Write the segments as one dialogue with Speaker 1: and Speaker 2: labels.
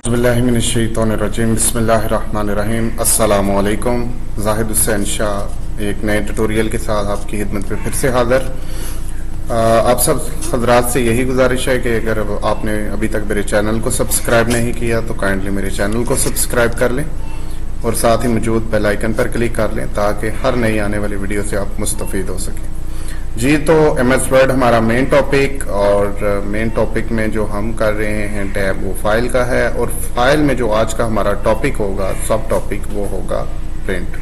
Speaker 1: बिस्मिल्लाहिर्रहमानिर्रहीम बिस्मिल्लाहिर्रहमानिर्रहीम अस्सलामु अलैकुम। जाहिद हुसैन शाह एक नए ट्यूटोरियल के साथ आपकी खिदमत में फिर से हाजिर। आप सब हजरात से यही गुजारिश है कि अगर आपने अभी तक मेरे चैनल को सब्सक्राइब नहीं किया तो काइंडली मेरे चैनल को सब्सक्राइब कर लें और साथ ही मौजूद बेल आइकन पर क्लिक कर लें ताकि हर नई आने वाली वीडियो से आप मुस्तफ़ीद हो सकें। जी, तो MS वर्ड हमारा मेन टॉपिक, और मेन टॉपिक में जो हम कर रहे हैं टैब वो फाइल का है, और फाइल में जो आज का हमारा टॉपिक होगा, सब टॉपिक, वो होगा प्रिंट।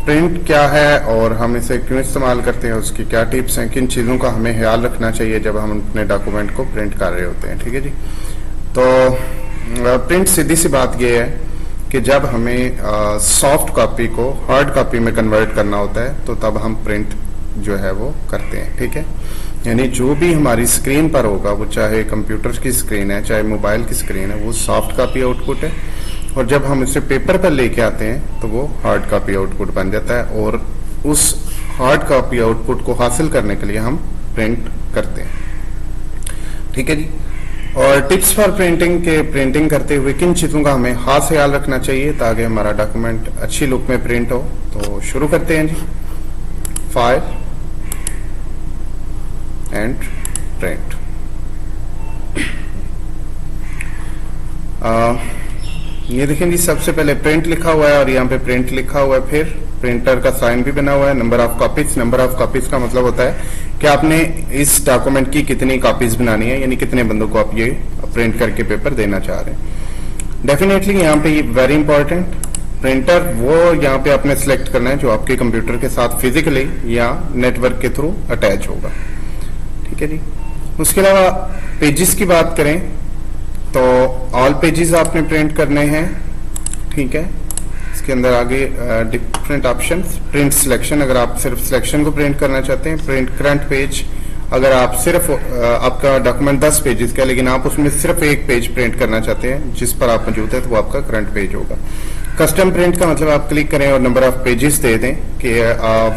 Speaker 1: प्रिंट क्या है और हम इसे क्यों इस्तेमाल करते हैं, उसकी क्या टिप्स हैं, किन चीज़ों का हमें ख्याल रखना चाहिए जब हम अपने डॉक्यूमेंट को प्रिंट कर रहे होते हैं। ठीक है जी। तो प्रिंट सीधी सी बात यह है कि जब हमें सॉफ्ट कॉपी को हार्ड कॉपी में कन्वर्ट करना होता है तो तब हम प्रिंट जो है वो करते हैं। ठीक है, यानी जो भी हमारी स्क्रीन पर होगा, वो चाहे कंप्यूटर की स्क्रीन है चाहे मोबाइल की स्क्रीन है, वो सॉफ्ट कॉपी आउटपुट है, और जब हम इसे पेपर पर लेके आते हैं तो वो हार्ड कॉपी आउटपुट बन जाता है, और उस हार्ड कॉपी आउटपुट को हासिल करने के लिए हम प्रिंट करते हैं। ठीक है जी। और टिप्स फॉर प्रिंटिंग के प्रिंटिंग करते हुए किन चीज़ों का हमें खास ख्याल रखना चाहिए ताकि हमारा डॉक्यूमेंट अच्छी लुक में प्रिंट हो। तो शुरू करते हैं जी। File and print. ये देखें जी, सबसे पहले प्रिंट लिखा हुआ है और यहाँ पे प्रिंट लिखा हुआ है, फिर प्रिंटर का साइन भी बना हुआ है। Number of copies, number of copies का मतलब होता है कि आपने इस डॉक्यूमेंट की कितनी कॉपीज बनानी है, यानी कितने बंदों को आप ये प्रिंट करके पेपर देना चाह रहे हैं। डेफिनेटली यहाँ पे वेरी इंपॉर्टेंट, प्रिंटर वो यहाँ पे आपने सेलेक्ट करना है जो आपके कंप्यूटर के साथ फिजिकली या नेटवर्क के थ्रू अटैच होगा। ठीक है जी। उसके अलावा पेजेस की बात करें तो ऑल पेजेस आपने प्रिंट करने हैं। ठीक है, इसके अंदर आगे डिफरेंट ऑप्शंस, प्रिंट सिलेक्शन अगर आप सिर्फ सिलेक्शन को प्रिंट करना चाहते हैं, प्रिंट करंट पेज अगर आप सिर्फ आपका डॉक्यूमेंट 10 पेजेस का लेकिन आप उसमें सिर्फ एक पेज प्रिंट करना चाहते हैं जिस पर आप मौजूद है तो वो आपका करंट पेज होगा। कस्टम प्रिंट का मतलब आप क्लिक करें और नंबर ऑफ पेजेस दे दें कि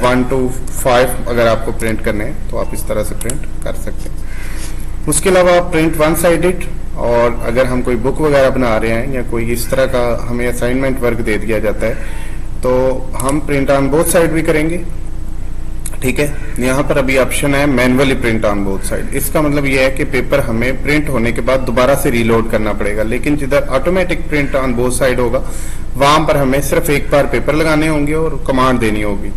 Speaker 1: 1 to 5 अगर आपको प्रिंट करने हैं तो आप इस तरह से प्रिंट कर सकते हैं। उसके अलावा प्रिंट वन साइडेड, और अगर हम कोई बुक वगैरह बना रहे हैं या कोई इस तरह का हमें असाइनमेंट वर्क दे दिया जाता है तो हम प्रिंट ऑन बोथ साइड भी करेंगे। ठीक है, यहाँ पर अभी ऑप्शन है manually print on both side. इसका मतलब यह है कि पेपर हमें प्रिंट होने के बाद दोबारा से रीलोड करना पड़ेगा, लेकिन जिधर automatic print on both side होगा वहां पर हमें सिर्फ एक बार पेपर लगाने होंगे और कमांड देनी होगी,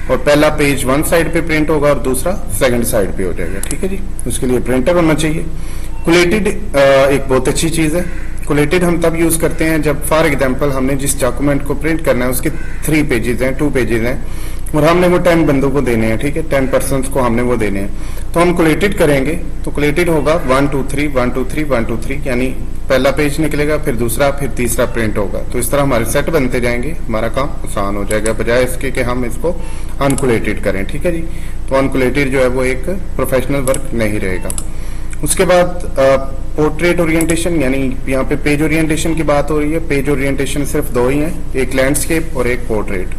Speaker 1: और पहला पेज वन साइड पे प्रिंट होगा और दूसरा सेकंड साइड पे हो जाएगा। ठीक है जी। उसके लिए प्रिंटर होना चाहिए। कोलेटेड एक बहुत अच्छी चीज है। कोलेटेड हम तब यूज करते हैं जब फॉर एग्जांपल हमने जिस डॉक्यूमेंट को प्रिंट करना है उसके 3 पेजेस हैं, 2 पेजेस हैं, और हमने वो 10 बंदों को देने हैं। ठीक है, 10 पर्सन को हमने वो देने हैं, तो हम कोलेटेड करेंगे तो कोलेटेड होगा 1 2 3 1 2 3 1 2 3, यानी पहला पेज निकलेगा, फिर दूसरा, फिर तीसरा प्रिंट होगा। तो इस तरह हमारे सेट बनते जाएंगे, हमारा काम आसान हो जाएगा बजाय इसके कि हम इसको अनकोलेटेड करें। ठीक है जी। तो अनकोलेटेड जो है वो एक प्रोफेशनल वर्क नहीं रहेगा। उसके बाद पोर्ट्रेट ओरिएंटेशन, यानी यहाँ पे पेज ओरिएंटेशन की बात हो रही है। पेज ओरिएंटेशन सिर्फ 2 ही हैं, एक लैंडस्केप और एक पोर्ट्रेट।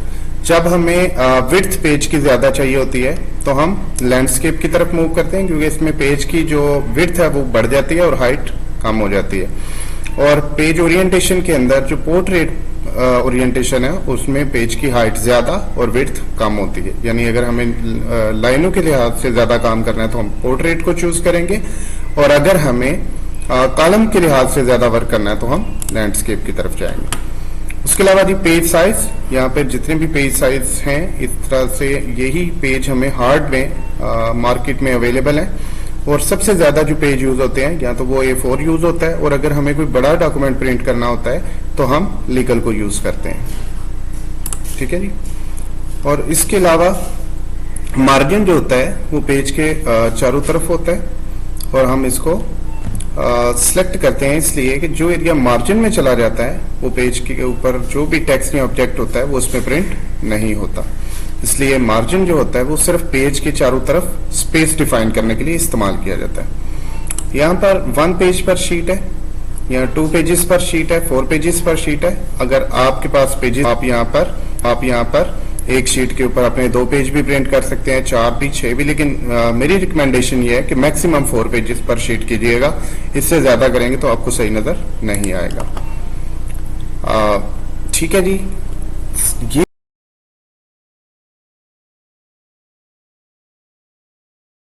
Speaker 1: जब हमें विड्थ पेज की ज्यादा चाहिए होती है तो हम लैंडस्केप की तरफ मूव करते हैं, क्योंकि इसमें पेज की जो विड्थ है वो बढ़ जाती है और हाइट कम हो जाती है। और पेज ओरिएंटेशन के अंदर जो पोर्ट्रेट ओरिएंटेशन है उसमें पेज की हाइट ज्यादा और विड्थ कम होती है, यानी अगर हमें लाइनों के लिहाज से ज्यादा काम करना है तो हम पोर्ट्रेट को चूज करेंगे, और अगर हमें कॉलम के लिहाज से ज्यादा वर्क करना है तो हम लैंडस्केप की तरफ जाएंगे। उसके अलावा जी पेज साइज, यहाँ पे जितने भी पेज साइज हैं इस तरह से यही पेज हमें हार्ड में मार्केट में अवेलेबल है, और सबसे ज्यादा जो पेज यूज होते हैं या तो वो A4 यूज होता है, और अगर हमें कोई बड़ा डॉक्यूमेंट प्रिंट करना होता है तो हम लीगल को यूज करते हैं। ठीक है जी। और इसके अलावा मार्जिन जो होता है वो पेज के चारों तरफ होता है, और हम इसको सिलेक्ट करते हैं इसलिए कि जो एरिया मार्जिन में चला जाता है वो पेज के ऊपर जो भी टेक्स्ट या ऑब्जेक्ट होता है वो उसमें प्रिंट नहीं होता। इसलिए मार्जिन जो होता है वो सिर्फ पेज के चारों तरफ स्पेस डिफाइन करने के लिए इस्तेमाल किया जाता है। यहाँ पर 1 पेज पर शीट है, यहाँ 2 पेजेस पर शीट है, 4 पेजेस पर शीट है। अगर आपके पास पेजेस आप यहाँ पर एक शीट के ऊपर अपने 2 पेज भी प्रिंट कर सकते हैं, 4 भी, 6 भी, लेकिन मेरी रिकमेंडेशन ये है कि मैक्सिमम 4 पेजेस पर शीट कीजिएगा। इससे ज्यादा करेंगे तो आपको सही नजर नहीं आएगा। ठीक है जी,